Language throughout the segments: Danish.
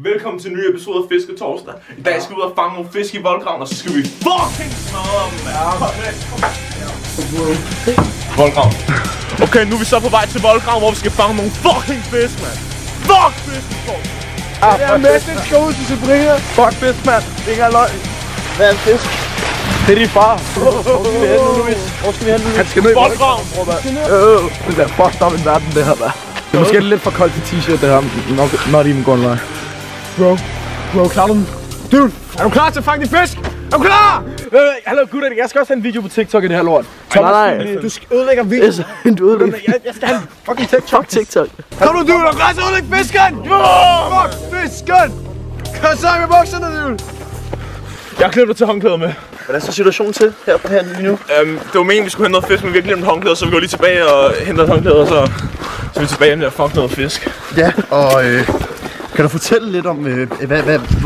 Velkommen til en ny episode af Fisketorsdag. I dag skal vi ud og fange nogle fisk i voldgraven, og så skal vi fucking smadre dem. Voldgraven. Okay, nu er vi så på vej til voldgraven, hvor vi skal fange nogle fucking fisk, mand. Fuck fisk, det er mæssigt skal ud til Sabrina. Fuck fisk, mand. Det er ikke løgn. Hvad er en fisk? Det er din far. Hvor skal vi hen nu, Louis? Hvor skal vi hen nu? Han skal ned i voldgraven. Det er fucked up en verden, det her, mand. Det er måske lidt for koldt til t-shirt, det her. Not even gonna lie. Bro, klarer du den? Dude, er du klar til at fange din fisk? Er du klar? Hallo gutter, jeg skal også have en video på TikTok i det her lort. Nej. Du ødelægger videoen. Du ødelægger. Jeg skal have en fucking TikTok. Kom nu, dude, er du klar til at ødelægge fisken? Fuck fisken! Kom så med bukserne, dude. Jeg har glemt at tage håndklæder med. Hvordan er situationen til her lige nu? Det var meningen, vi skulle hente noget fisk, men vi har glemt håndklæder, så vi går lige tilbage og henter et håndklæder, og så er vi tilbage med at fuck noget fisk. Ja, og kan du fortælle lidt om,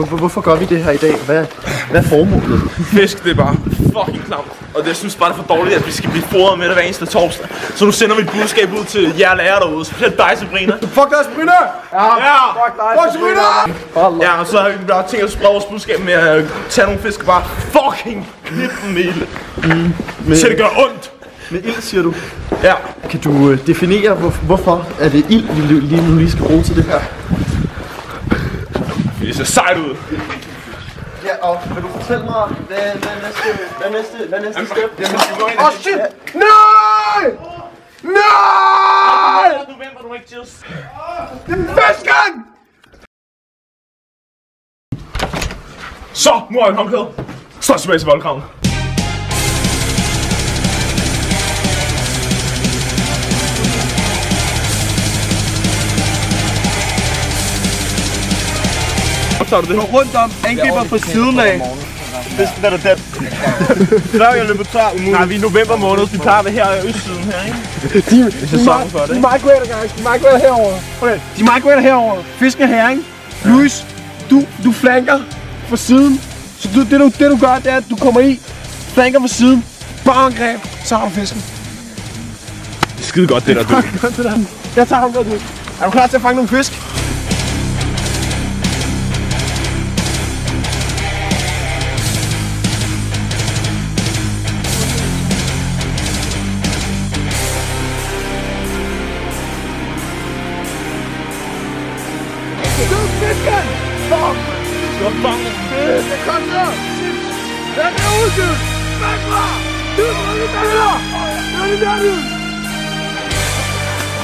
hvorfor gør vi det her i dag? Hvad er formålet? Fisk, det er bare fucking klamt. Og jeg synes bare, det er for dårligt, at vi skal blive fodret med det hver eneste torsdag. Så nu sender vi et budskab ud til jer lærere derude, specielt dig, Sabrina. Fuck dig, Sabrina! Ja! Fuck dig, Sabrina! Ja, og så har vi bare tænkt at sprede vores budskab med at tage nogle fisk og bare fucking knippe dem med ild. Så det gør ondt. Med ild, siger du? Ja. Kan du definere, hvorfor er det ild, vi lige skal bruge til det her? Det ser sejt ud. Ja, og vil du fortælle mig, hvad næste step? Åh, shit! Nej! Nej! November, du ikke just. Det er fisken! Så, nu har jeg et håndklæde. Så tilbage til voldgraven. Så du rundt om, angriber på siden af. Fisken er der den. Så er jeg løbet tør. Nej, vi er i november måned, vi plejer at være her i østsiden her, ikke? De migrater herovre. Okay, de migrater herovre. Fisken er her, ikke? Louis, du flanker fra siden. Så det du gør, det er, at du kommer i, flanker fra siden, bare angreb, så har du fisken. Det er skide godt, det der, du. Jeg tager ham godt ud. Er du klar til at fange nogle fisk? Fisken! Fuck! Du har fanget fisk! Kom så! Den er ude, dude! Væk fra! Du er lige der! Du er lige der, dude!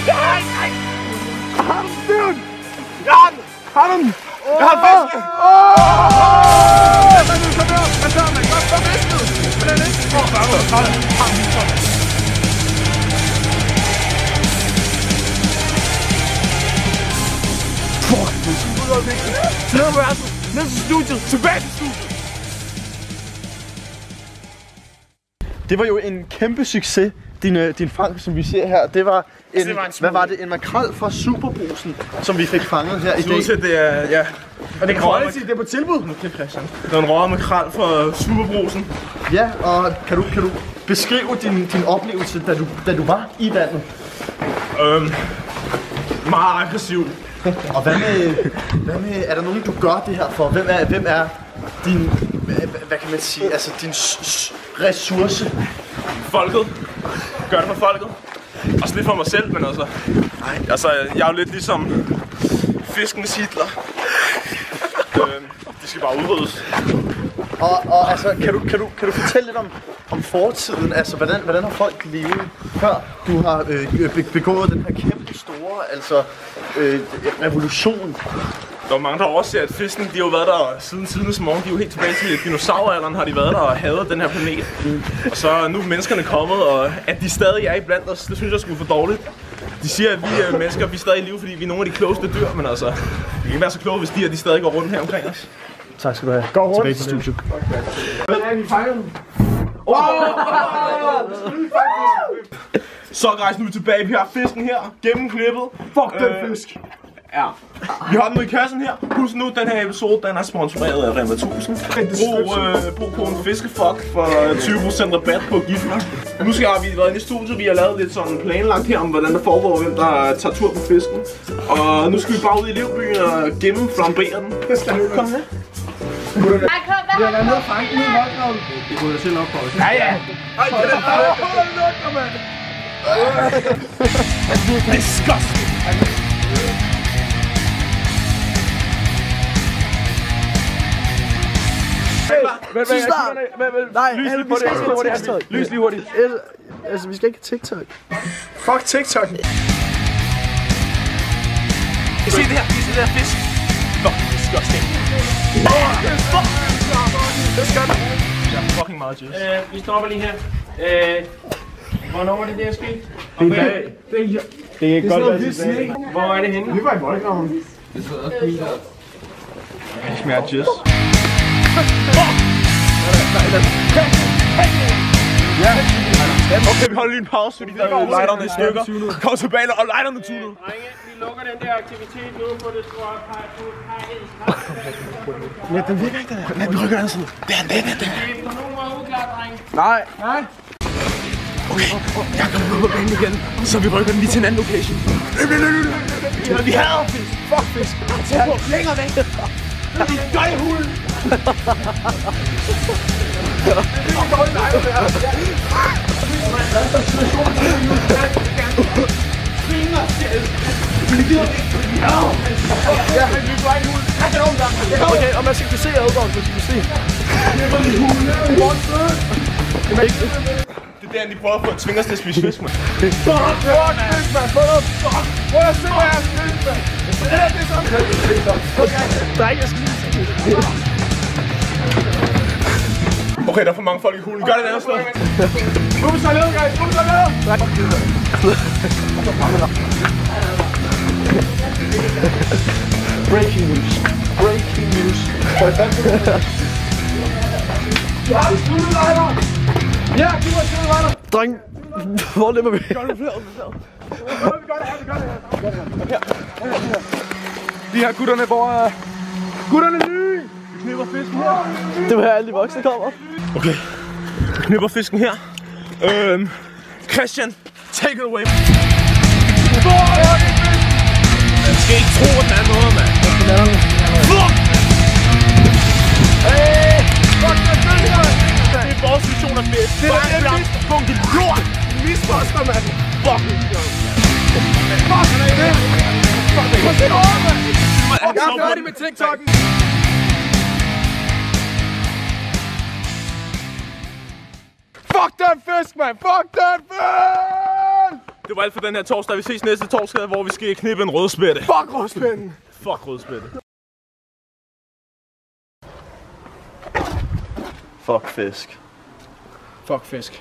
Nej! Har du den, dude! Har du den! Jeg har fisken! Kom her! Hvad så, man? Godt for fisket! Hvordan er det? Fuck! Ned til studiet! Tilbage til studiet! Det var jo en kæmpe succes, din fang, som vi ser her. Det var en, hvad var det? En makrel fra Superbrugsen, som vi fik fanget her i dag. Det er, ja. Og det er quality, det er på tilbud. Det er en røget makrel fra Superbrugsen. Ja, og kan du beskrive din oplevelse, da du var i vandet? Meget aggressiv. Og hvad med, er der nogen, du gør det her for? Hvem er din, hvad kan man sige, altså din ressource? Folket. Gør det for folket. Også lidt for mig selv, men altså... Altså, jeg er jo lidt ligesom fiskenes Hitler. De skal bare udryddes. Og altså, kan du fortælle lidt om fortiden? Altså, hvordan har folk levet, før du har begået den her kæmpe store, revolution? Der er mange, der overser, at fisken, de har jo været der siden tidernes morgen. De er jo helt tilbage til dinosauralderen, har de været der og hadet den her planet. Og så er nu menneskerne kommet, og at de stadig er iblandt os, det synes jeg skulle for dårligt. De siger, at vi mennesker, vi er stadig i live, fordi vi er nogle af de klogeste dyr, men altså, vi kan ikke være så kloge, hvis de stadig går rundt her omkring os. Tak skal du have. Gå rundt. Tilbage til studiet. Hvad er vi fanger den? Så guys, nu er vi tilbage. Vi har fisken her, gennemklippet. Fuck den fisk. Ja. Vi har den i kassen her. Husk nu, den her episode, den er sponsoreret af Rema 1000. Brug koden FISKEFUCK for 20% rabat på gifler. Nu skal vi været inde i studiet. Vi har lavet lidt sådan planlagt her om, hvordan der foregår, hvem der tager tur på fisken. Og nu skal vi bare ud i Elevbyen og gennemflambere den. Kom her. Vi har været nede og fange den i voldgraven. Det kunne jeg selv op for os. Ja, ja. Ej, det er det. Disgusting. Nej, lys lige hurtigt. Altså, vi skal ikke have TikTok. Fuck TikTok. Se det her, det der fisk. Fuck, disgusting. Det er fucking meget juice. Vi stopper lige her. Hvornår var det der sket? Det er ikke godt, Hvor er det henne? Vi var i voldgraven. Det smager juice. Ja. Okay, vi holder lige en pause, fordi der er lighterne i stykker. Kom tilbage og lighterne tunet. Drenge, vi lukker den der aktivitet nu på det store pakket. Ja, den virker ikke, den her. Nej, vi rykker den sådan. Det er. Det er på nogen måde uklart, drenge. Nej. Okay, jeg kan gå på banen igen, så vi rykker den lige til en anden location. Vi hader fisk. Fuck fisk. Længere væk. Gør i hulen. Okay, og man skal se adgang, hvis du se. Det er der, de prøver på at tvinge os til at spise fisk, mand. Fuck fisk, mand. Prøv at se, hvad jeg har fisk, mand. Det er sådan. Nej, jeg skal lige se det. Okay, der er for mange folk i hulen. Gør det et andet sted. Nu er vi så ned, guys. Nu er vi så ned. Breaking news. Breaking news. Ja, giv mig en lighter. Dreng, hvor lemmer vi? Gør det flere. Vi gør det. De her gutterne, hvor er... Gutterne nye! Vi knipper fisken her. Det var her alle de voksne kommer. Okay, vi knipper fisken her. Christian, take it away. Man skal ikke tro, at der er noget, mand. Fuck! Hey! Fuck, det er det her! Det er vores mission af fisk. Det er blandt bunket lort. Misfoster, mand! Fucking god. Fuck, det er det! Fuck, det er det over, mand! Jeg er færdig med TikTok'en! Fuck den fisk, mand! Fuck den fisk! Det var alt for den her torsdag. Vi ses næste torsdag, hvor vi skal knippe en rødspætte. Fuck rødspænden! Fuck rødspætte. Fuck fisk. Fuck fisk.